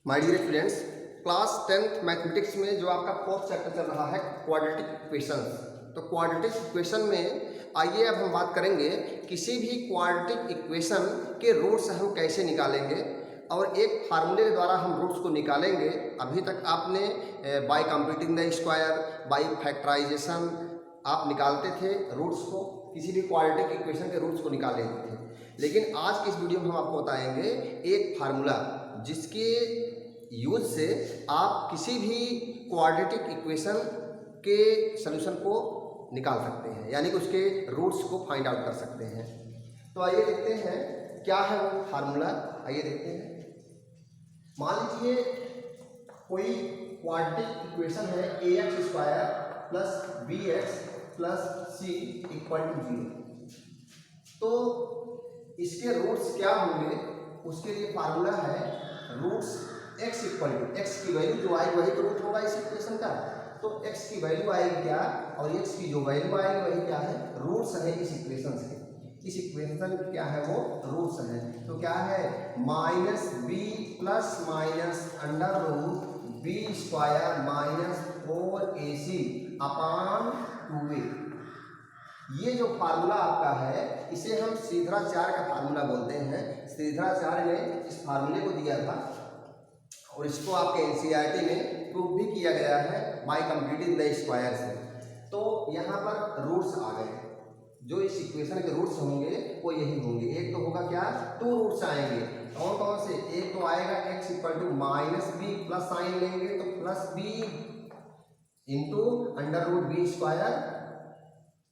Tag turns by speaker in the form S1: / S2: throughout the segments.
S1: My dear students, class 10th mathematics में जो आपका फोर्थ चैप्टर चल रहा है क्वाड्रेटिक इक्वेशंस। तो क्वाड्रेटिक इक्वेशन में आइए अब हम बात करेंगे किसी भी क्वाड्रेटिक इक्वेशन के रूट्स हम कैसे निकालेंगे और एक फार्मूले के द्वारा हम रूट्स को निकालेंगे। अभी तक आपने by computing the square, by factorisation आप निकालते थे रूट्स को, किसी भी क्वाड्रेटिक इक्वेशन के रूट्स को निकाल लेते थे। लेकिन आज की इस वीडियो में हम आपको बताएंगे एक फार्मूला जिसके यूज से आप किसी भी क्वाड्रेटिक इक्वेशन के सॉल्यूशन को निकाल सकते हैं, यानी कि उसके रूट्स को फाइंड आउट कर सकते हैं। तो आइए देखते हैं क्या है वो फार्मूला। आइए देखते हैं। मान लीजिए कोई क्वाड्रेटिक इक्वेशन है ax square plus bx plus c equal to 0। तो इसके रूट्स क्या होंगे, उसके लिए फार्मूला है roots x equal to x की वैल्यू जो आएगी वही तो रूट होगा इस इक्वेशन का। तो x की वैल्यू आएगी क्या, और x की जो वैल्यू आएगी वही क्या है, रूट्स है इस इक्वेशन से। इस इक्वेशन क्या है वो रूट्स है। तो क्या है minus B plus minus under root B square minus 4ac upon 2a। ये जो फार्मूला आपका है इसे हम श्रीधराचार्य का फार्मूला बोलते हैं। श्रीधराचार्य ने इस फार्मूले को दिया था और इसको आपके एनसीईआरटी में प्रूव भी किया गया है बाय कंप्यूटिंग द स्क्वायर से। तो यहाँ पर रूट्स आ गए, जो इस इक्वेशन के रूट्स होंगे वो यही होंगे। एक तो होगा क्या, 2 रूट्स आएंगे। कौन कौन से, एक तो आएगा x equal to minus B, plus sign लेंगे तो plus B into under root B square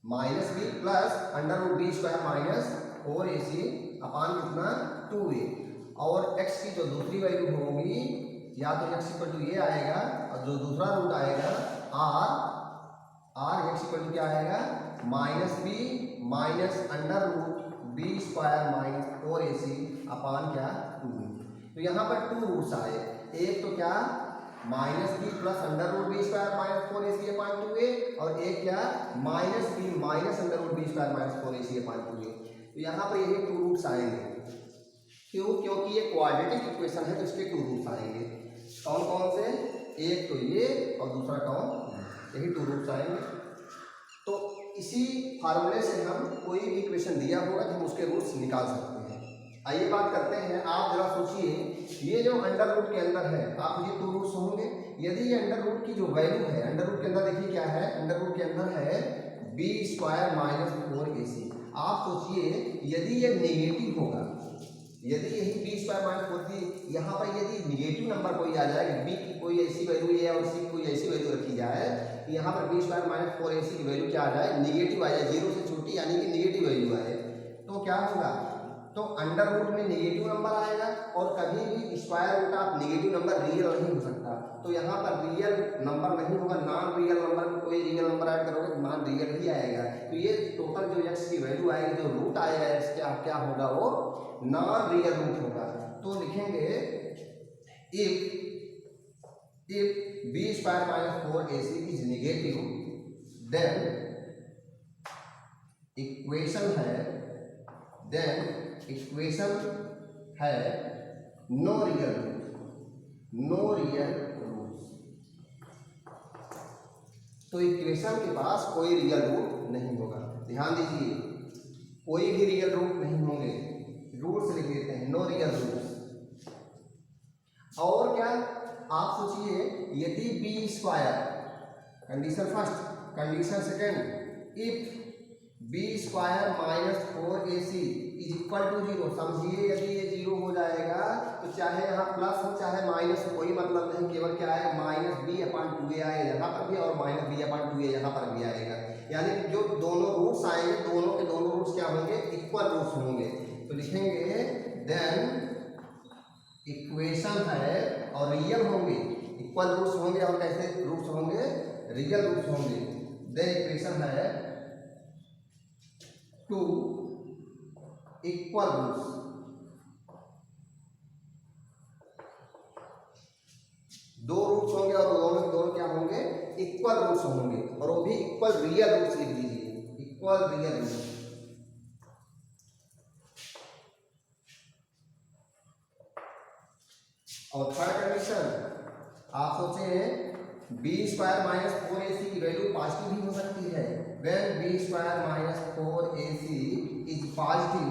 S1: minus B plus under root B square minus 4ac upon कितना 2a। और x की जो दूसरी वैल्यू होगी या तो x इक्वल टू ये आएगा और जो दूसरा रूट आएगा r x इक्वल टू क्या आएगा minus B minus under root B square minus 4ac upon क्या 2a। तो यहाँ पर 2 रूट्स आए, एक तो क्या minus B plus under root B square minus 4ac upon 2a, और एक क्या minus B minus under root B square minus 4ac upon 2a। तो यहाँ पर यही 2 रूट्स आएंगे। क्यों, क्योंकि ये क्वाड्रेटिक इक्वेशन है तो इसके 2 रूट्स आएंगे। कौन कौन से, एक तो ये और दूसरा कौन, यही 2 रूट्स आएंगे। तो इसी फार्मूले से हम कोई भी इक्वेशन दिया होगा तो हम उसके रूट्स निकाल सकते हैं। आइए बात करते हैं। आप जरा सोचिए, ये जो अंडर रूट के अंदर है आप ये 2 रूट्स होंगे। यदि ये अंडर रूट की जो वैल्यू है, अंडर रूट के अंदर देखिए क्या है, अंडर रूट के अंदर है बी स्क्वायर माइनस 4ac। आप सोचिए यदि ये नेगेटिव होगा, यदि यही बी स्क्वायर माइनस 4, यहाँ पर यदि निगेटिव नंबर कोई आ जाए, बी की कोई ऐसी वैल्यू है और सी की कोई ऐसी वैल्यू रखी जाए, यहाँ पर बी स्क्वायर माइनस 4ac की वैल्यू क्या आ जाए, निगेटिव आ जाए, 0 से छोटी यानी कि निगेटिव वैल्यू आए, तो क्या होगा, तो अंडर रूट में नेगेटिव नंबर आएगा। और कभी भी स्क्वायर रूट आप नेगेटिव नंबर रियल नहीं हो सकता, तो यहाँ पर रियल नंबर नहीं होगा, नॉन रियल नंबर में कोई रियल नंबर ऐड करोगे तो नॉन रियल ही आएगा। तो ये टोटल जो x की वैल्यू आएगी, जो रूट आएगा x क्या होगा, वो नॉन रियल रूट होगा। तो लिखेंगे if b square minus 4ac is negative then equation है नो रियल रूट। तो इक्वेशन के पास कोई रियल रूट नहीं होगा। ध्यान दीजिए, कोई भी रियल रूट नहीं होंगे, रूट्स लिख देते हैं, नो रियल रूट्स। और क्या, आप सोचिए यदि B square, condition first, condition second, if B square minus 4ac is equal to 0। समझिए यदि ये 0 हो जाएगा तो चाहे यहाँ प्लस हो चाहे माइनस हो, कोई मतलब नहीं, केवल क्या है माइनस बी अपान 2a आएगा यहाँ पर भी और माइनस बी अपान 2a यहाँ पर भी आएगा। यानी जो दोनों रूट्स आएंगे, दोनों के दोनों रूट्स क्या होंगे, इक्वल रूट्स होंगे। तो लिखेंगे देन इक्वेशन है और रियल होंगे, इक्वल रूट्स होंगे। और कैसे रूट्स होंगे, रियल रूट्स होंगे। देन इक्वेशन है 2 इक्वल रूट्स। दो रूट्स होंगे और दोनों क्या होंगे, इक्वल रूट्स होंगे, और वो भी इक्वल रियल रूट्स लिख दीजिए, इक्वल रियल रूट्स। और थर्ड कंडीशन आप सोचें बी स्क्वायर माइनस 4ac की वैल्यू पॉजिटिव भी हो सकती है। When B square minus 4ac is positive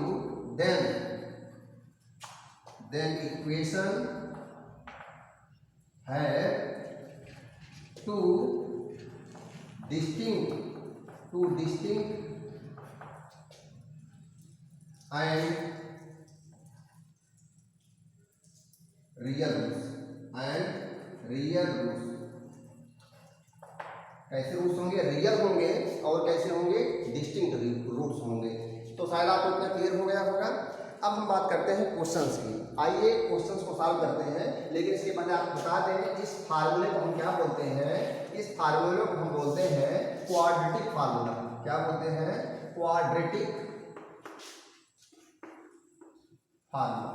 S1: then equation है two distinct and real roots कैसे रूट्स होंगे? रियल होंगे और कैसे होंगे? डिस्टिंक्ट रूट्स होंगे। तो शायद आपको इतना क्लियर हो गया होगा। अब हम बात करते हैं क्वेश्चंस की। आइए क्वेश्चंस को सॉल्व करते हैं, लेकिन इसके पहले आप बता दें इस फार्मूले को हम क्या बोलते हैं? इस फार्मूले को हम बोलते हैं क्वाड्रेटिक फार्मूला। क्या बोलते हैं? Quadratic formula.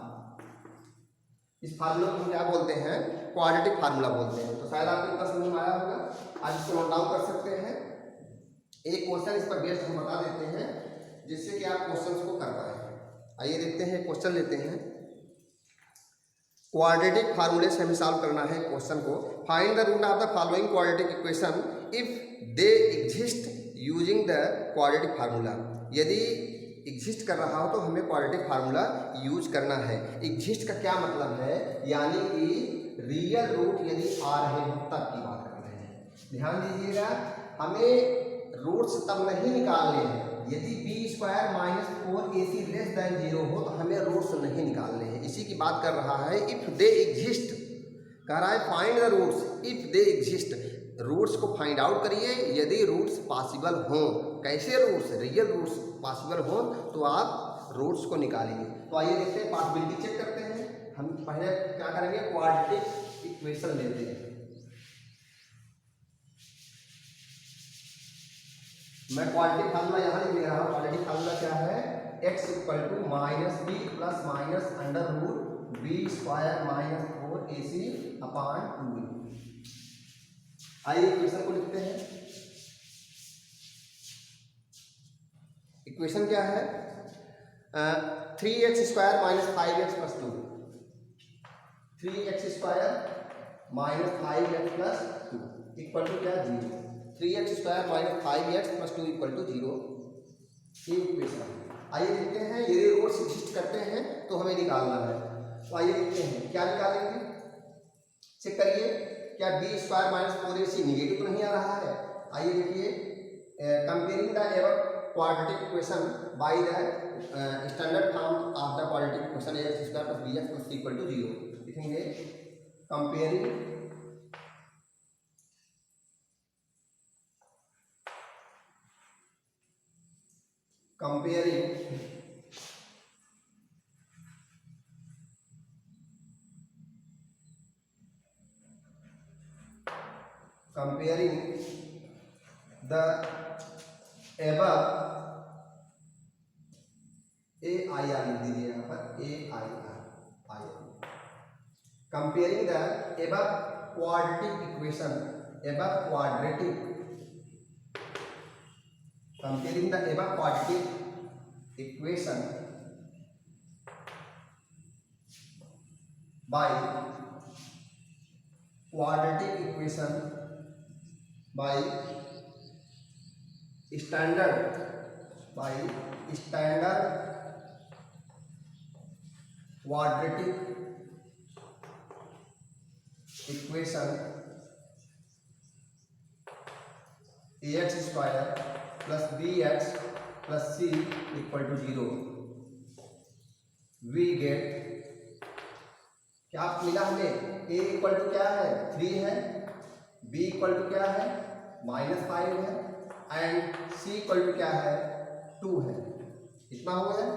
S1: इस फार्मूला को हम क्या बोलते हैं? क्वाड्रेटिक फार्मूला बोलते हैं। तो शायद आपको इतना समझ में आया होगा। आज इसको नोट डाउन कर सकते हैं। एक क्वेश्चन इस पर बेस्ड हम बता देते हैं जिससे कि आप क्वेश्चंस को कर पाए। आइए देखते हैं, क्वेश्चन लेते हैं। क्वाड्रेटिक फार्मूले से हमें सॉल्व करना है क्वेश्चन को। Find the root of the following quadratic equation if they exist using the quadratic formula. यदि एग्जिस्ट कर रहा हो तो हमें क्वाड्रेटिक फार्मूला यूज करना है। एग्जिस्ट का क्या मतलब है? यानी कि रियल रूट यदि आ रहे हो तब की बात कर रहे हैं। ध्यान दीजिएगा, हमें रूट्स तब नहीं निकालने हैं यदि B square minus 4ac less than 0 हो, तो हमें रूट्स नहीं निकालने हैं। इसी की बात कर रहा है। इफ दे एग्जिस्ट कह रहा है, find the roots if they exist. Roots को फाइंड आउट करिए यदि रूट्स पॉसिबल हों। कैसे रूट्स? रियल रूट्स पॉसिबल हों तो आप रूट्स को निकालेंगे। तो आइए देखते हैं, पॉसिबिलिटी चेक करते हैं। हम पहले क्या करेंगे? क्वाड्रेटिक इक्वेशन लेते हैं। मैं क्वाड्रेटिक फार्मूला यहाँ लिख रहा हूँ। क्वाड्रेटिक फार्मूला क्या है? x equal to minus B plus minus under root B square minus 4ac upon 2। आइए इक्वेशन को लिखते हैं। इक्वेशन क्या है? 3x square minus 5x plus 2। 3x square minus 5x plus 2 equal to क्या? 0। 3x square minus 5x plus 2 equal to 0। ये equation. आइए देखते हैं, यदि रूट्स एग्जिस्ट करते हैं तो हमें निकालना है। तो आइए देखते हैं क्या निकालेंगे। चेक करिए, क्या B square minus 4ac negative तो नहीं आ रहा है? आइए देखिए, comparing the above quadratic equation by the standard form of the quadratic equation ax square plus bx plus c equal to 0 लिखेंगे। कंपेयरिंग the above AIR लिख दीजिए यहाँ पर AIR। Comparing the above quadratic equation, comparing the above quadratic equation by quadratic equation by standard quadratic equation ax square plus bx plus c equal to 0 we get क्या मिला हमें? a equal to क्या है? 3 है, b equal to क्या है? -5 है, and c equal to क्या है? 2 है। इतना हो गया।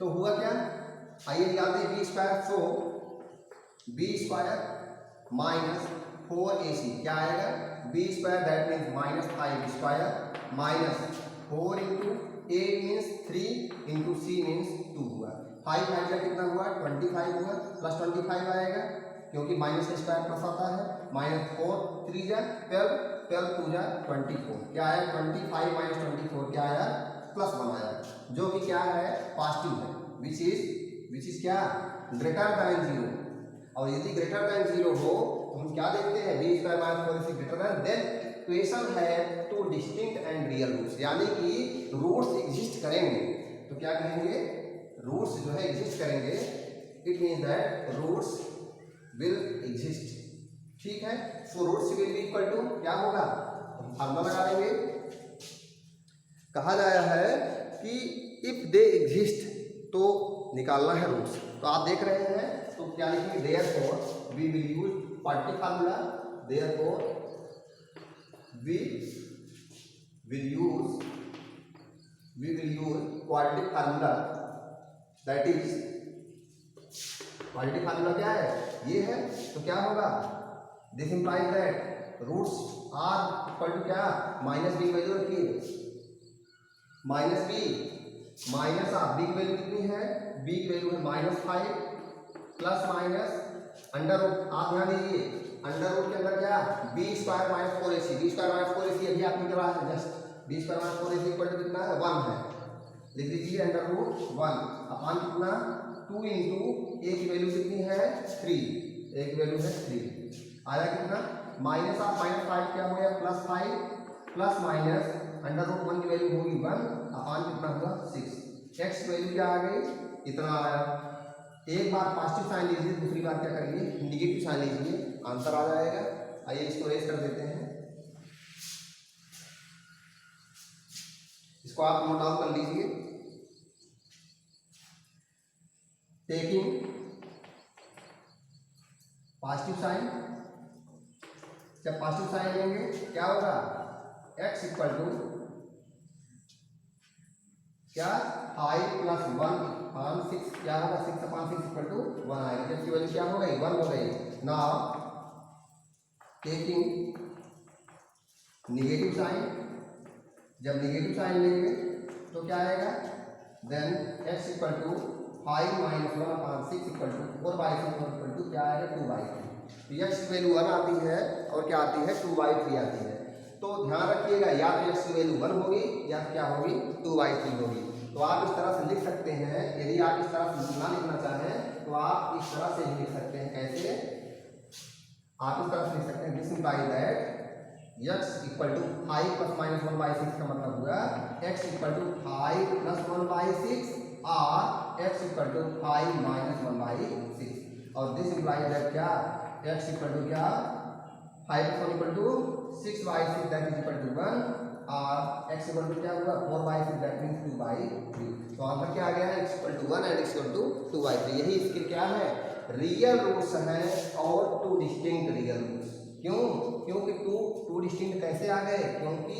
S1: तो हुआ क्या? आइए निकालते हैं B square. So B square minus 4ac क्या आएगा? B square that means -5 square minus 4 into a means 3 into c means 2 हुआ। 5 फाइव का कितना हुआ? 25 हुआ, प्लस 25 आएगा क्योंकि माइनस का स्क्वायर प्लस आता है। -4 3 जा 12, 12 2 जा 24। क्या आया? 25 माइनस 24 क्या आया? +1 आया, जो कि क्या है? पॉजिटिव है, विच इज विच इज क्या ग्रेटर दैन 0, और यदि ग्रेटर दैन 0 हो तो हम क्या देखते हैं B square minus 4ac greater then equation है two distinct and real roots, यानी कि रूट्स एग्जिस्ट करेंगे तो क्या कहेंगे, रूट्स जो है एग्जिस्ट करेंगे, it means that roots will exist. ठीक है, so roots will be equal to क्या होगा, हम फार्मूला लगा देंगे। कहा गया है कि इफ दे एग्जिस्ट तो निकालना है रूट्स, तो आप देख रहे हैं तो क्या लिखेंगे, therefore we will use quadratic formula, therefore we will use quadratic formula, that is quadratic formula क्या है, ये है, तो क्या होगा, this implies that roots are equal to क्या, माइनस बी वैल्यू रखिए, माइनस बी माइनस आप बी की वैल्यू कितनी है, बी की वैल्यू है -5 प्लस माइनस अंडर रूट, आप ध्यान दीजिए अंडर रूट के अंदर क्या B square minus 4ac, B square minus 4ac अभी आप निकला है just, B square minus 4ac equal to कितना है 1 है, लिख लीजिए अंडर रूट 1 अपान कितना 2 इंटू ए की वैल्यू कितनी है 3, ए की वैल्यू है 3, आया कितना माइनस आप -5 क्या हो गया +5 प्लस माइनस अंडर रूट 1 की वैल्यू होगी 1 अपान कितना हुआ 6, एक्स की वैल्यू क्या आ गई इतना आया, एक बार पॉजिटिव साइन लीजिए, दूसरी बार क्या करिए निगेटिव साइन लीजिए, आंसर आ जाएगा। आइए इसको रेज कर देते हैं, इसको आप नोट डाउन कर लीजिए, टेकिंग पॉजिटिव साइन, जब पॉजिटिव साइन लेंगे क्या होगा x इक्वल टू क्या 5 प्लस 1 अपान 6 क्या होगा 6 अपान 6 इक्वल टू 1 आएगा, जबकि वैल्यू क्या हो गई 1 हो गई। नाउ टेकिंग निगेटिव साइन, जब निगेटिव साइन लेंगे तो क्या आएगा, then x equal to 5 minus 1 upon 6 equal to 4/6 equal to क्या आएगा 2/3, तो x की वैल्यू 1 आती है और क्या आती है 2/3 आती है, तो ध्यान रखिएगा या तो x की वैल्यू 1 होगी या क्या होगी 2/3 होगी। तो आप इस तरह से लिख सकते हैं, यदि आप इस तरह से ना लिखना चाहें तो आप इस तरह से लिख सकते हैं, कैसे आप इस तरह से लिख सकते हैं, this implies that x equal to 5 plus minus 1/6 का मतलब हुआ x इक्वल टू 5 प्लस 1/6 और x इक्वल टू 5 माइनस 1/6, और दिस इंप्लाइज दैट क्या x इक्वल टू क्या 5 plus 1 equal to 6/6 that is equal to 1 और x इक्वल टू क्या हुआ 4/6 दैट मींस 2/3, तो आंसर क्या आ गया है x equal to 1 and x equal to 2/3। यही इसके क्या है रियल रूट्स हैं और टू डिस्टिंक्ट रियल रूट्स। क्यों, क्योंकि टू डिस्टिंक्ट कैसे आ गए, क्योंकि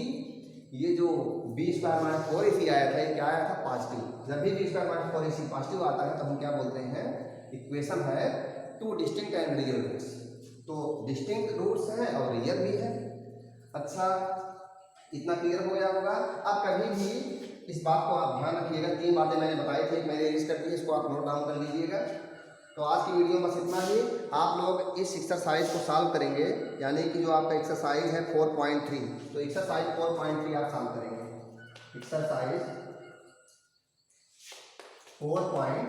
S1: ये जो b स्क्वायर माइनस 4ac आया था ये क्या आया था पॉजिटिव, जब भी b square minus 4ac positive आता है तो हम क्या बोलते हैं इक्वेशन है two distinct and real roots, तो डिस्टिंक्ट रूट्स हैं और रियल भी है। अच्छा इतना क्लियर हो गया होगा। अब कभी भी इस बात को आप ध्यान रखिएगा, 3 बातें मैंने बताई थी, मैंने रीड कर दी, इसको आप नोट डाउन कर लीजिएगा। तो आज की वीडियो बस इतना ही। आप लोग इस एक्सरसाइज को सॉल्व करेंगे, यानी कि जो आपका एक्सरसाइज है 4.3, तो एक्सरसाइज 4.3 आप सॉल्व करेंगे। एक्सरसाइज 4.3,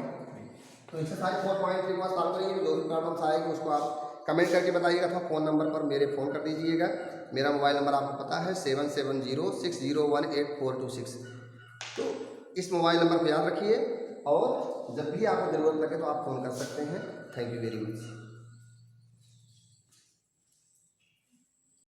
S1: तो एक्सरसाइज 4.3 को सॉल्व करेंगे, जो भी प्रॉब्लम्स आएगी उसको आप कमेंट करके बताइएगा अथवा फ़ोन नंबर पर मेरे फ़ोन कर दीजिएगा। मेरा मोबाइल नंबर आपको पता है 7706018426। तो इस मोबाइल नंबर को याद रखिए और जब भी आपको ज़रूरत लगे तो आप फ़ोन कर सकते हैं। Thank you very much.